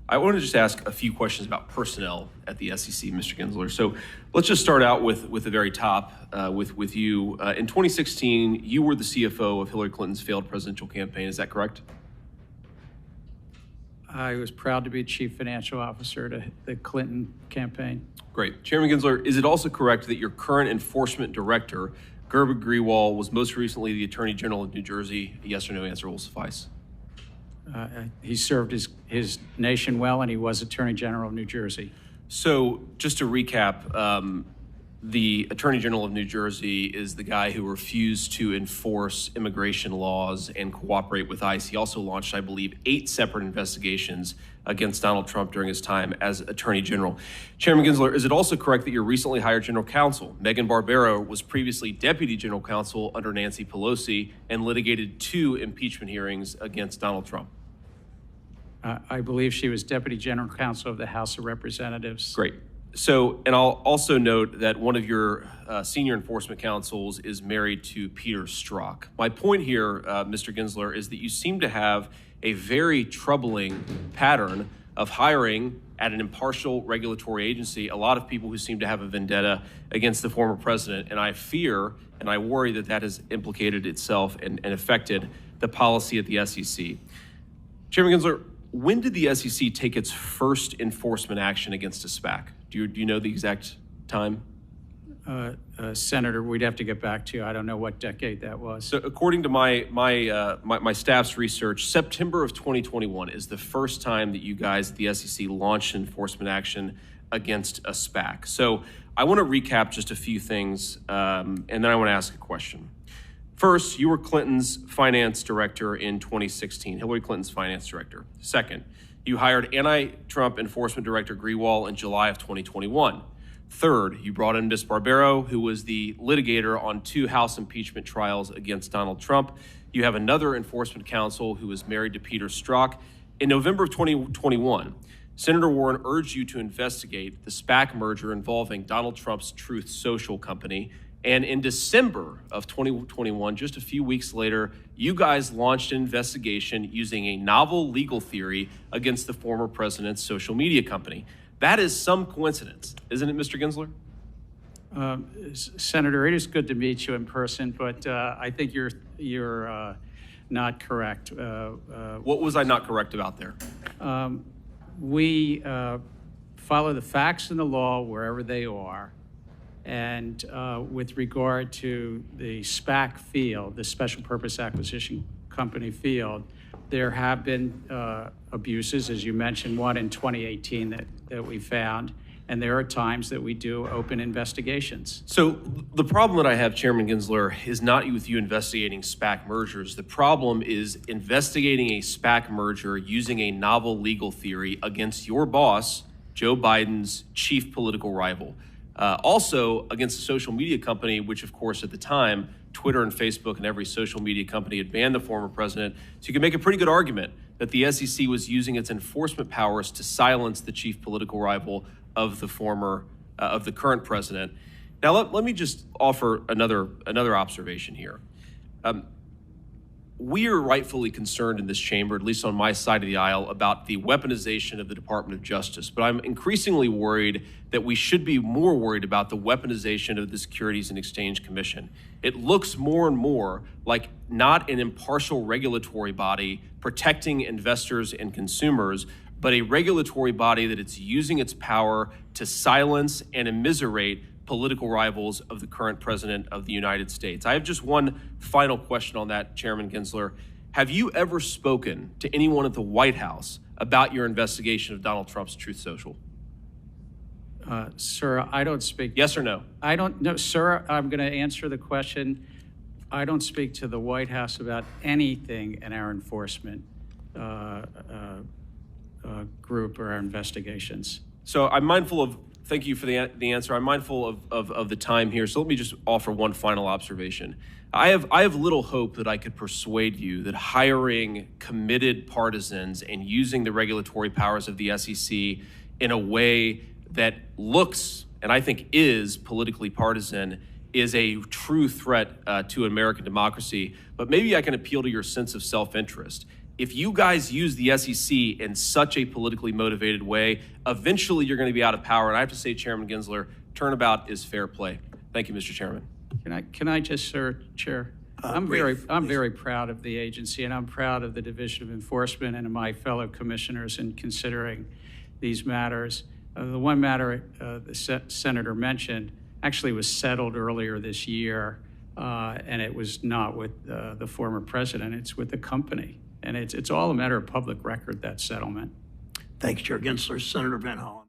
I want to just ask a few questions about personnel at the SEC, Mr. Gensler. So let's just start out with the very top, with you. In 2016, you were the CFO of Hillary Clinton's failed presidential campaign. Is that correct? I was proud to be chief financial officer to the Clinton campaign. Great. Chairman Gensler, is it also correct that your current enforcement director, Gerber Grewal, was most recently the Attorney General of New Jersey? A yes or no answer will suffice. He served his nation well, and he was Attorney General of New Jersey. So just to recap, the Attorney General of New Jersey is the guy who refused to enforce immigration laws and cooperate with ICE. He also launched, I believe, 8 separate investigations against Donald Trump during his time as Attorney General. Chairman Gensler, is it also correct that your recently hired General Counsel, Megan Barbero, was previously Deputy General Counsel under Nancy Pelosi and litigated 2 impeachment hearings against Donald Trump? I believe she was Deputy General Counsel of the House of Representatives. Great. So, and I'll also note that one of your senior enforcement counsels is married to Peter Strzok. My point here, Mr. Gensler, is that you seem to have a very troubling pattern of hiring at an impartial regulatory agency a lot of people who seem to have a vendetta against the former president. And I fear and I worry that that has implicated itself and affected the policy at the SEC. Chairman Gensler, when did the SEC take its first enforcement action against a SPAC? Do you know the exact time? Senator, we'd have to get back to you. I don't know what decade that was. So according to my staff's research, September of 2021 is the first time that you guys at the SEC launched enforcement action against a SPAC. So I want to recap just a few things, and then I want to ask a question. First, you were Clinton's finance director in 2016, Hillary Clinton's finance director. Second, you hired anti-Trump enforcement director Grewal in July of 2021. Third, you brought in Ms. Barbero, who was the litigator on 2 House impeachment trials against Donald Trump. You have another enforcement counsel who is married to Peter Strzok. In November of 2021, Senator Warren urged you to investigate the SPAC merger involving Donald Trump's Truth Social company. And in December of 2021, just a few weeks later, you guys launched an investigation using a novel legal theory against the former president's social media company. That is some coincidence, isn't it, Mr. Gensler? Senator, it is good to meet you in person, but I think you're not correct. What was I not correct about there? We follow the facts and the law wherever they are. And with regard to the SPAC field, the Special Purpose Acquisition Company field, there have been abuses, as you mentioned, one in 2018 that we found, and there are times that we do open investigations. So the problem that I have, Chairman Gensler, is not with you investigating SPAC mergers. The problem is investigating a SPAC merger using a novel legal theory against your boss, Joe Biden's chief political rival. Also against a social media company, which of course at the time, Twitter and Facebook and every social media company had banned the former president. So you can make a pretty good argument that the SEC was using its enforcement powers to silence the chief political rival of the current president. Now let me just offer another observation here. We are rightfully concerned in this chamber, at least on my side of the aisle, about the weaponization of the Department of Justice. But I'm increasingly worried that we should be more worried about the weaponization of the Securities and Exchange Commission. It looks more and more like not an impartial regulatory body protecting investors and consumers, but a regulatory body that it's using its power to silence and immiserate political rivals of the current president of the United States. I have just one final question on that, Chairman Gensler. Have you ever spoken to anyone at the White House about your investigation of Donald Trump's Truth Social? Sir, I don't speak. Yes or no? I don't know, sir. I'm going to answer the question. I don't speak to the White House about anything in our enforcement group or our investigations. So I'm mindful of. Thank you for the answer. I'm mindful of the time here, so let me just offer one final observation. I have little hope that I could persuade you that hiring committed partisans and using the regulatory powers of the SEC in a way that looks, and I think is, politically partisan is a true threat to American democracy. But maybe I can appeal to your sense of self-interest. if you guys use the SEC in such a politically motivated way, eventually you're going to be out of power. And I have to say, Chairman Gensler, turnabout is fair play. Thank you, Mr. Chairman. Can I just, sir, Chair? I'm very proud of the agency, and I'm proud of the Division of Enforcement and of my fellow commissioners in considering these matters. The one matter the Senator mentioned actually was settled earlier this year, and it was not with the former president. It's with the company, and it's all a matter of public record, that settlement. Thank you, Chair Gensler. Senator Van Hollen.